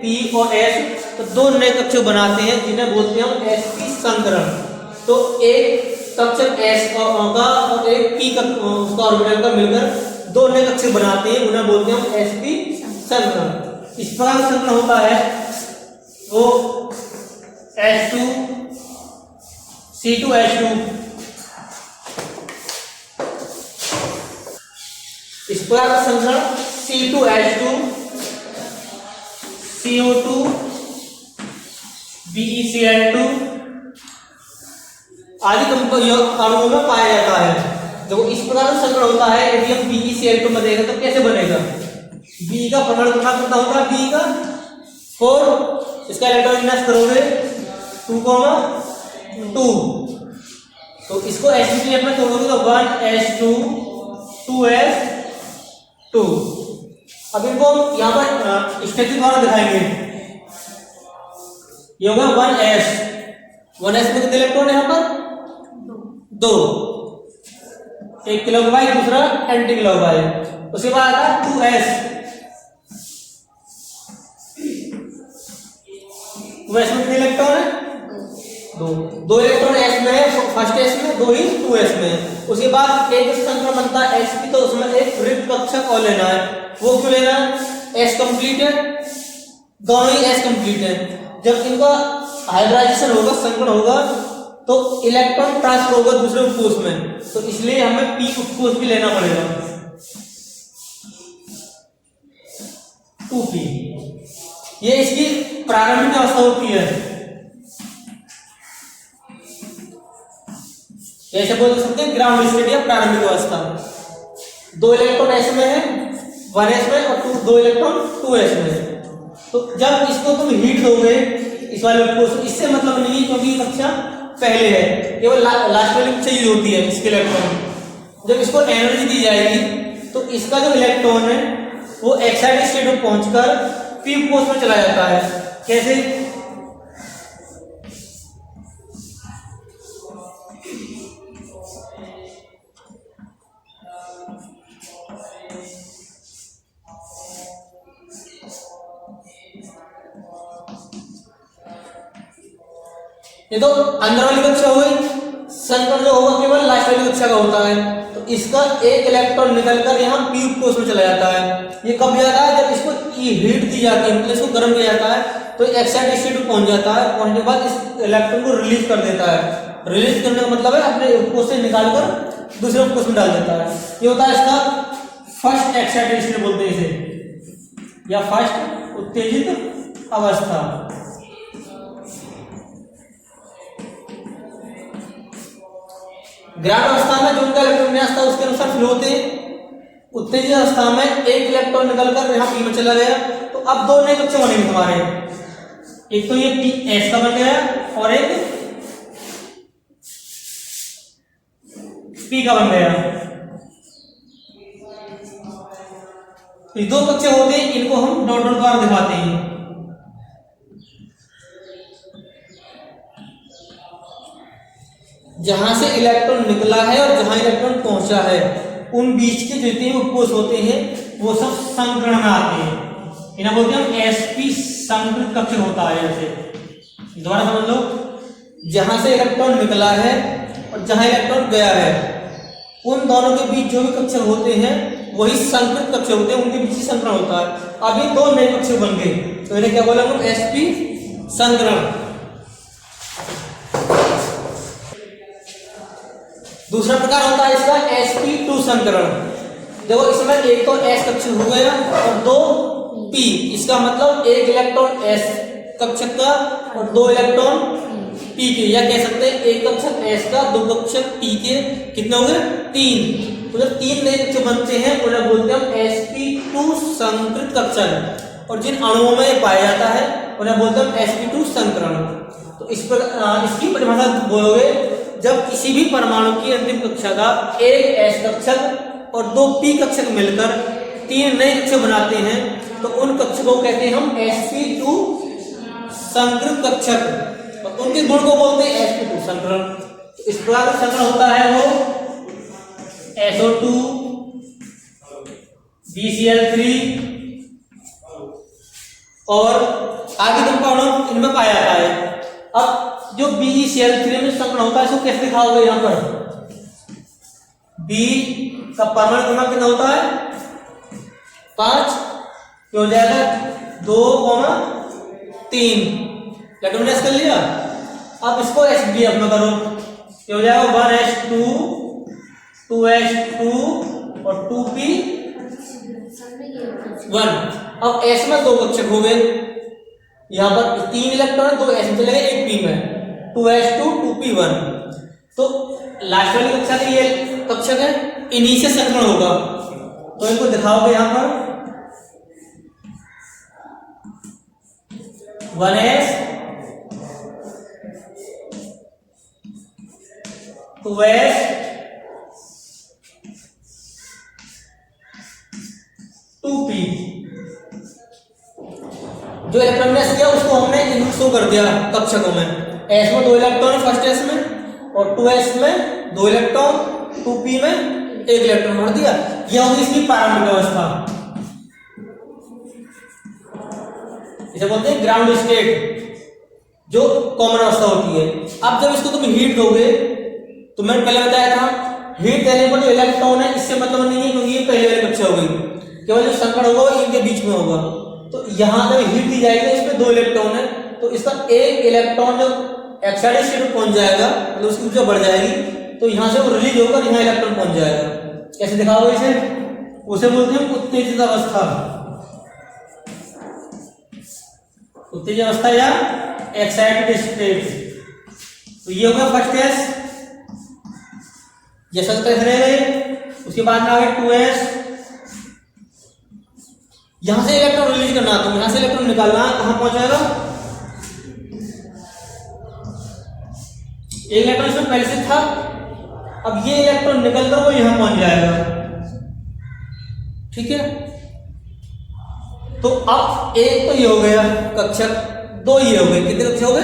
P और S, तो दो नए कक्षक बनाते हैं जिन्हें बोलते हैं हम sp संकरण। तो एक कक्षक S का और एक P का उसका ऑर्बिटल का मिलकर दो नए कक्षक बनाते हैं, उन्हें बोलते हैं हम sp संकरण। इस प्रकार संकरण होता है वो H2 C2H2, इस प्रकार का संकरण C2H2 CO2 BeCl2 आदि अणुओं में पाया जाता है। देखो इस प्रकार का संकरण होता है, यदि हम BeCl2 बनेगा तो कैसे बनेगा? B का परमाणु क्रमांक कितना होता है? B का 4, इसका इलेक्ट्रॉन विन्यास करोगे 2,2, तो इसको Sp में तोड़ोगे तो 1s2 2s2। अब इनको यहाँ पर स्थिति द्वारा दिखाएंगे। ये होगा 1s में कितने इलेक्ट्रॉन है यहाँ पर? 2, एक किलोबाइट, दूसरा एंटी किलोबाइट। उसके बाद आता 2s, 2s में कितने इलेक्ट्रॉन है? 2 इलेक्ट्रॉन s में है, फर्स्ट s में, 2 ही 2s में है। उसके बाद एक संकरण बनता है sp, तो उसमें एक रिक्त कक्षक और लेना है। वो क्यों लेना है? s कंप्लीट है, दोनों ही s कंप्लीट है। जब इनका हाइब्रिडाइजेशन होगा, संकरण होगा, तो इलेक्ट्रॉन ट्रांसफर होगा दूसरे उपकोष में, तो इसलिए हमें p उपकोष भी लेना पड़ेगा, 2p। ये इसकी प्रारंभिक अवस्था होती है, ऐसे बोल सकते हैं ग्राउंड स्टेट या प्रारंभिक अवस्था। 2 इलेक्ट्रॉन s में है, 1s में, और 2 इलेक्ट्रॉन 2s में। तो जब इसको तुम हीट दोगे इस वाले उपकोष, इससे मतलब नहीं है क्योंकि कक्षा पहले है, केवल लास्ट वाली कक्षा यूज होती है इसके इलेक्ट्रॉन। जब इसको एनर्जी दी जाएगी तो इसका जो इलेक्ट्रॉन है वो एक्साइटेड स्टेट में पहुंचकर p उपकोष में चला जाता है। कैसे? ये तो अंदर वाली कक्षा हो गई, संकरण जो होगा केवल लास्ट वाली कक्षा का होता है। तो इसका एक इलेक्ट्रॉन निकलकर यहाँ p उपकोष में चला जाता है। ये कब जाता है? जब इसको हीट दी जाती है, मतलब इसको गर्म किया जाता है, तो एक्साइटेड स्टेट में पहुंच जाता है। पहुंचने के बाद इस इलेक्ट्रॉन को रिलीज कर देता है। रिलीज करने का मतलब है अपने उपकोष से निकालकर दूसरे उपकोष में डाल देता है। ये होता है इसका फर्स्ट एक्साइटेड स्टेट बोलते हैं इसे, या फर्स्ट उत्तेजित अवस्था। ग्राउंड अवस्था में जो उनका इलेक्ट्रॉन विन्यास था उसके अनुसार फ्लो होते हैं। उत्तेजित अवस्था में एक इलेक्ट्रॉन निकलकर यहाँ p में चला गया, तो अब 2 नए कक्षक बनेंगे हमारे। एक तो ये s का बन गया और एक p का बन गया। ये 2 कक्षक होते हैं, इनको हम डॉट डॉट द्वारा दिखाते हैं। जहां से इलेक्ट्रॉन निकला है और जहां इलेक्ट्रॉन पहुंचा है, उन बीच के जितने भी उपकोष होते हैं वो सब संकरण में आते हैं। इन्हें बोलते हैं हम sp संकृत कक्षक होता है। ऐसे दोबारा समझ लो, जहां से इलेक्ट्रॉन निकला है और जहां इलेक्ट्रॉन गया है, उन दोनों के बीच जो भी कक्षक होते हैं वही संकृत कक्षक होते हैं, उनके बीच ही संकरण होता है। अब ये 2 नए कक्षक बन गए, तो इन्हें क्या बोला हम? sp संकरण। दूसरा प्रकार होता है इसका sp2 संकरण। देखो इसमें एक तो s कक्षक हो गया और 2 p, इसका मतलब एक इलेक्ट्रॉन s कक्षक का और 2 इलेक्ट्रॉन p के, या कह सकते हैं एक कक्षक s का 2 कक्षक p के, कितने हो गए? 3। तो जब 3 नए कक्षक बनते हैं उन्हें बोलते हैं हम sp2 संकृत कक्षक, और जिन अणुओं में पाया जाता है उन्हें बोलते हैं हम sp2 संकरण। तो इस पर इसकी परिभाषा बोलोगे, जब किसी भी परमाणु की अंतिम कक्षा का एक s कक्षक और 2 p कक्षक मिलकर 3 नए कक्षक बनाते हैं, तो उन कक्षकों को कहते हैं हम sp2 संकृत कक्षक, और उनके गुण को बोलते हैं sp2 संकरण। तो इस प्रकार का संकरण होता है वो SO2 BCl3 और आगे तुम पढ़ो इनमें पाया जाता है। अब जो BeCl3 में संकरण होता है इसको कैसे दिखाओगे? यहाँ पर B का परमाणु क्रमांक कितना होता है? 5, हो जाएगा 2,3। इलेक्ट्रॉन कर लिया। अब इसको SBF में करो, ये हो जाएगा 1s2 2s2 और 2p1। अब S में 2 कक्षक हो गए, यहाँ पर 3 इलेक्ट्रॉन 2 S में चले गए 1 p में, 2s2 2p1। तो लास्ट वाली कक्षा के ये कक्षक है, इन्हीं से संकरण होगा। तो इनको दिखाओगे यहाँ पर 1s 2s 2p। जो इलेक्ट्रॉन ने किया उसको हमने इनपुट शो कर दिया कक्षकों में। S में 2 इलेक्ट्रॉन है फर्स्ट S में, और 2s में 2 इलेक्ट्रॉन, 2p में 1 इलेक्ट्रॉन भर दिया। यह होगी इसकी प्रारंभिक अवस्था, इसे बोलते हैं ग्राउंड स्टेट, जो कॉमन अवस्था होती है। अब जब इसको तुम हीट दोगे, तो मैंने पहले बताया था हीट देने पर जो इलेक्ट्रॉन है इससे मतलब नहीं है, क्योंकि ये पहले वाली कक्षा हो गई, केवल जो संकरण होगा वो इनके बीच में होगा। तो यहाँ जब हीट दी जाएगी तो इसमें 2 इलेक्ट्रॉन है, तो इसका 1 इलेक्ट्रॉन जो एक्साइटेड स्टेट में पहुंच जाएगा, मतलब उसकी ऊर्जा बढ़ जाएगी, तो यहाँ से वो रिलीज होकर यहाँ इलेक्ट्रॉन पहुंच जाएगा। कैसे दिखाओगे इसे? उसे बोलते हैं उत्तेजित अवस्था, उत्तेजित अवस्था या एक्साइटेड स्टेट। तो ये होगा फर्स्ट S, ये सब रहेगा। उसके बाद में आ गया 2s, यहां से इलेक्ट्रॉन रिलीज करना, तो यहां से इलेक्ट्रॉन निकालना, कहां पहुंचाएगा? एक इलेक्ट्रॉन इसमें पहले से था, अब ये इलेक्ट्रॉन निकलकर वो यहां पहुंच जाएगा। ठीक है, तो अब एक तो ये हो गया कक्षक, 2 ये हो गए, कितने कक्षक हो गए?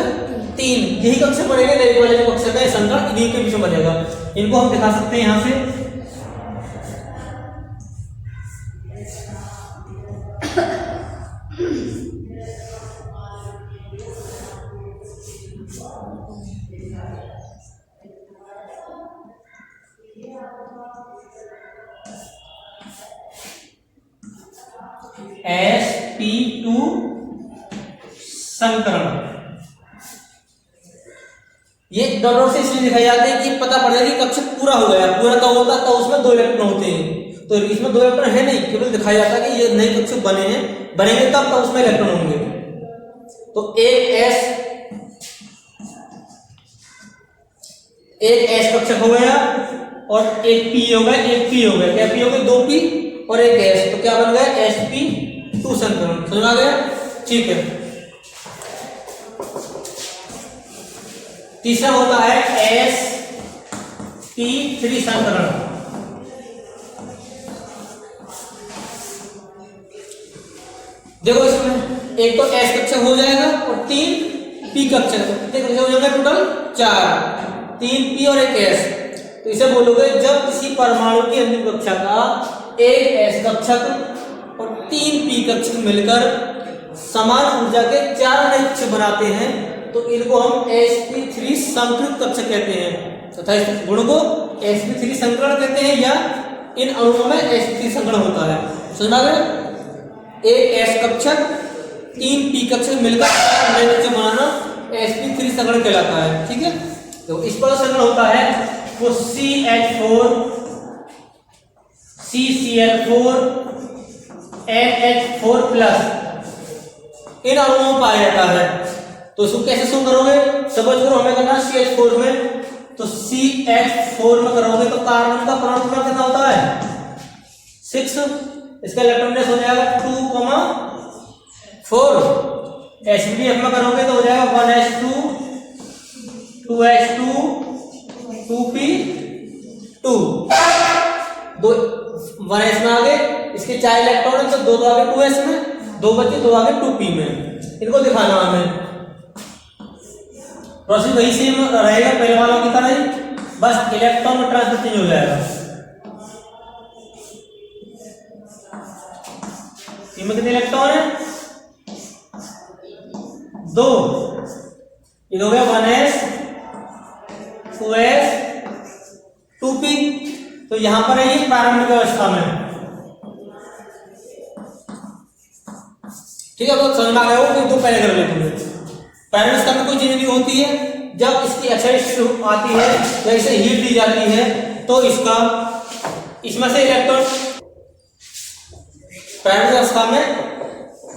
3। यही कक्षक बनेंगे, एक वाले जो कक्षक है संकरण इन्हीं के बीच में बनेगा। इनको हम दिखा सकते हैं यहां से। sp2 संकरण, ये डॉट से इसलिए दिखाई जाते हैं कि पता पड़ जाए कि कक्षक पूरा हो गया। पूरा कब होता है? तो उसमें 2 इलेक्ट्रॉन होते हैं, तो इसमें 2 इलेक्ट्रॉन है नहीं, केवल दिखाया जाता है कि ये नए कक्षक बने हैं, बनेंगे तब उसमें इलेक्ट्रॉन होंगे। तो एक S कक्षक हो गया और एक P हो गया, एक P हो गया, क्या P हो गया? 2P और एक S, तो क्या बन गया? sp2 संकरण। समझ आ गया? ठीक है। तीसरा होता है sp3 संकरण। देखो इसमें एक तो S कक्षक हो जाएगा और 3 P कक्षक, कितने कक्षक हो जाएंगे टोटल? 4, 3 P और एक S। तो इसे बोलोगे जब किसी परमाणु की अंतिम कक्षा का एक S कक्षक और 3 P कक्षक मिलकर समान ऊर्जा के 4 नए कक्षक बनाते हैं, तो इनको हम sp3 संकृत कक्षक कहते हैं, तथा इस गुण को sp3 संकरण कहते हैं, या इन अणुओं में sp3 संकरण होता है। समझ गए? एक S कक्षक 3 P कक्षक मिलकर नए कक्षक बनाना sp3 संकरण कहलाता है। ठीक है, तो इस पर संकरण होता है वो CH4 CCl4 NH4+ इन अणुओं में पाया जाता है। तो इसको कैसे शो करोगे? सपोज करो हमें करना CH4 में, तो CH4 में करोगे तो कार्बन का परमाणु क्रमांक कितना होता है? 6। इसका इलेक्ट्रॉन हो जाएगा 2,4। SBF में करोगे तो हो जाएगा 1s2 2s2 2p2, 1s में आगे इसके 4 इलेक्ट्रॉन है, तो 2 तो आगे 2s में, 2 बचे 2 आगे 2p में। इनको दिखाना हमें प्रोसेस वही सेम रहेगा पहले वालों की तरह ही, बस इलेक्ट्रॉन में ट्रांसफर चेंज हो जाएगा। इसमें कितने इलेक्ट्रॉन है? 2, ये हो गया 1s 2s 2p। तो यहां पर है ये प्रारंभिक अवस्था में, ठीक है। तो समझ में आ गया हो कि दो पहले कर लेते हैं। प्रारंभिक अवस्था में कोई चीज नहीं होती है, जब इसकी एक्साइटेशन आती है या इसे हीट दी जाती है तो इसका इसमें से इलेक्ट्रॉन प्रारंभिक अवस्था में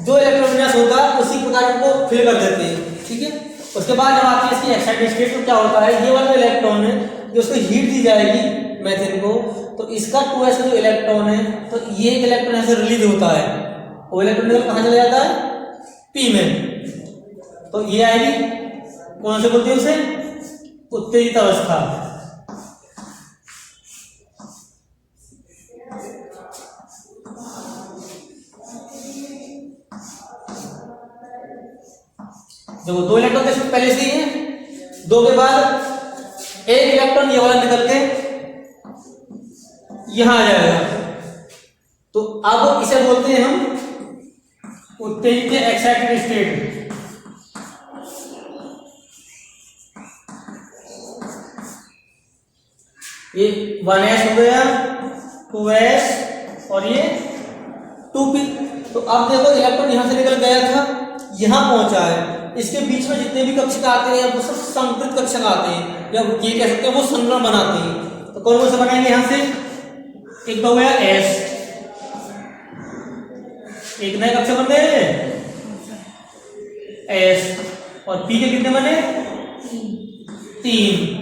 जो इलेक्ट्रॉन विन्यास होगा उसी प्रकार को फिल कर देते हैं, ठीक है। उसके बाद जब आती है इसकी एक्साइटेड स्टेट तो क्या होता है, ये वाला इलेक्ट्रॉन है जो उसको हीट दी जाएगी मेथेन को, तो इसका 2s जो इलेक्ट्रॉन है तो ये इलेक्ट्रॉन ऐसे रिलीज होता है, वो इलेक्ट्रॉन निकल कहां चला जाता है, p में। तो ये आएगी कौन से बोलते हैं उसे, उत्तेजित अवस्था। देखो दो इलेक्ट्रॉन तो पहले से ही है, 2 के बाद एक इलेक्ट्रॉन ये वाला निकल के यहां आ जाएगा, तो अब इसे बोलते हैं हम उत्तेजित एक्साइटेड स्टेट। ये 1s हो गया, 2s और ये 2p। तो अब देखो इलेक्ट्रॉन यहां से निकल गया था, यहां पहुंचा है, इसके बीच में जितने भी कक्षक आते हैं वो सब संकृत कक्षक आते हैं, या ये कह सकते हैं वो संग्रह बनाते हैं। तो कौन से बनाएंगे यहां से, एक तो हो गया s, एक नए कक्षक बन गए s, और p के कितने बने, 3।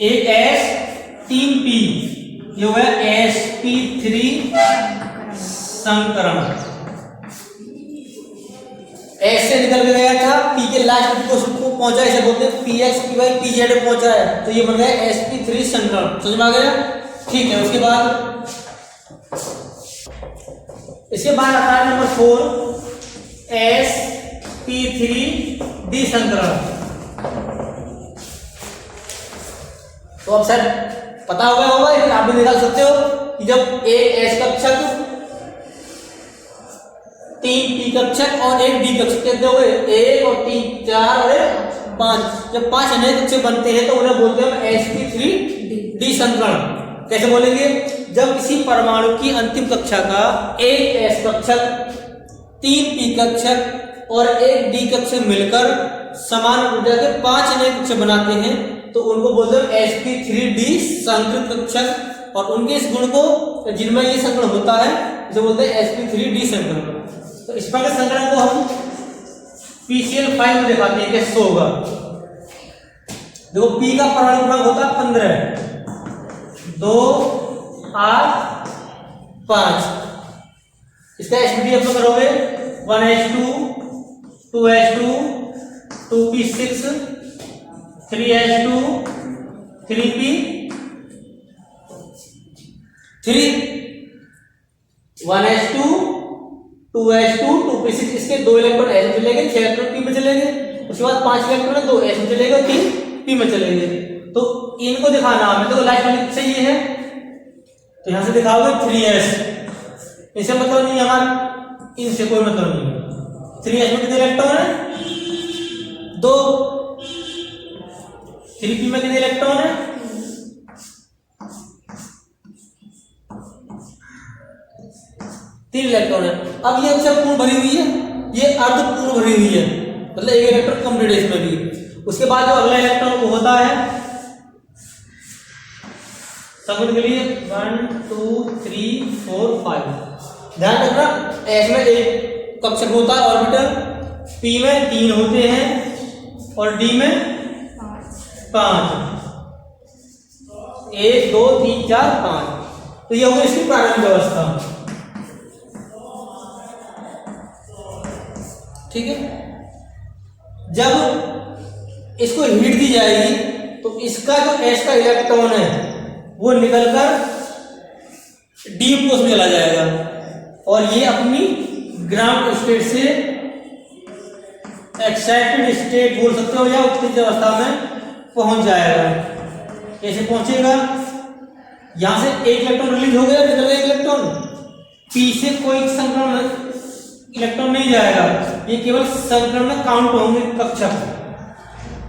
एक S 3p, ये हुआ sp3 संकरण। S से निकल के गया था, P के लास्ट पोजीशन को पहुंचा, इसे बोलते हैं px py pz पहुंचा है, तो ये बन गया sp3 संकरण। समझ में आ गया, ठीक है। उसके बाद आता है नंबर 4 sp3d संकरण। तो अब सर पता होगा आप भी निकाल सकते हो कि जब एक S कक्षक 3 P कक्षक और एक D कक्षक कितने हुए, 1 और 3 4 और 5, जब 5 अनेक कक्षक बनते हैं तो उन्हें बोलते हैं sp3d संकरण। कैसे बोलेंगे, जब किसी परमाणु की अंतिम कक्षा का एक S कक्षक 3 P कक्षक और एक D कक्षक मिलकर समान ऊर्जा के 5 अनेक कक्षक बनाते हैं तो उनको बोलते हैं sp3d संकृत कक्षक, और उनके इस गुण को जिनमें ये संकरण होता है जो बोलते हैं sp3d संकरण। तो इस प्रकार के संकरण को हम PCl5 में दिखाते हैं कैसे होगा। देखो P का परमाणु क्रमांक होता है 15, 2 8 5। इसका sp3 आप करोगे 1s2 2s2 2p6 3s2 3p 3 1s2 2s2 2p6, इसके 2 इलेक्ट्रॉन s में चलेंगे, 6 इलेक्ट्रॉन p में चलेंगे। उसके बाद 5 इलेक्ट्रॉन है 2 s में चलेंगे और 3 p में चलेंगे। तो इनको दिखाना हमें, देखो लास्ट वाली सही है तो यहां से दिखाओगे 3s, इससे मतलब नहीं हमारा, इनसे कोई मतलब नहीं। 3s में कितने इलेक्ट्रॉन है, 2, 3p में कितने इलेक्ट्रॉन है, 3 इलेक्ट्रॉन है। अब ये सब पूर्ण भरी हुई है, ये अर्ध पूर्ण भरी हुई है, मतलब एक इलेक्ट्रॉन कम है इसमें भी। उसके बाद जो अगला इलेक्ट्रॉन वो होता है संकट के लिए 1 2 3 4 5। ध्यान रखना S में एक कक्षक होता है ऑर्बिटल, P में 3 होते हैं और D में 5, 1 2 3 4 5। तो ये होगी इसकी प्रारंभिक अवस्था, ठीक है। जब इसको हीट दी जाएगी तो इसका जो S का इलेक्ट्रॉन है वो निकलकर D कोष में चला जाएगा और ये अपनी ग्राउंड स्टेट से एक्साइटेड स्टेट बोल सकते हो या उत्तेजित अवस्था में पहुंच जाएगा। ऐसे पहुंचेगा, यहां से एक इलेक्ट्रॉन रिलीज हो गया, निकल गया इलेक्ट्रॉन, पी से कोई संक्रमण इलेक्ट्रॉन नहीं जाएगा, ये केवल संक्रमण में काउंट होंगे कक्षक।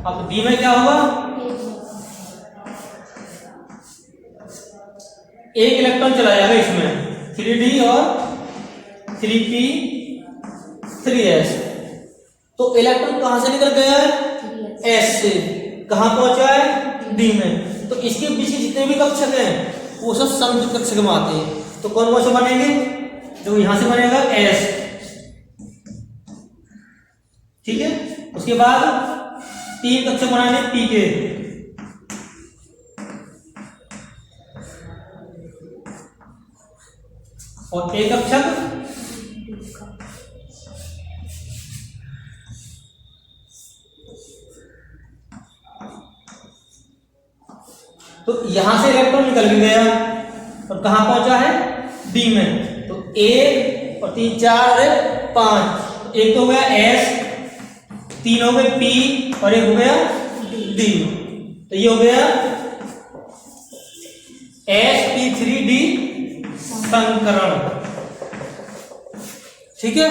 अब डी में क्या होगा, एक इलेक्ट्रॉन चला जाएगा इसमें, 3d और 3p 3s। तो इलेक्ट्रॉन कहां से निकल गया है, s से, कहां पहुंचा है, d में। तो इसके बीच के जितने भी कक्षक हैं वो सब संयुक्त कक्षक में आते हैं। तो कौन कौन से बनेंगे, जो यहां से बनेगा s, ठीक है। उसके बाद 3 कक्षक बनाने p के, और एक कक्षक तो यहां से इलेक्ट्रॉन निकल भी गया और कहां पहुंचा है, डी में। तो 1 और 3 4 और 5, एक तो हो गया s, 3 हो गए p और एक हो गया d। तो ये हो गया sp3d संकरण, ठीक है।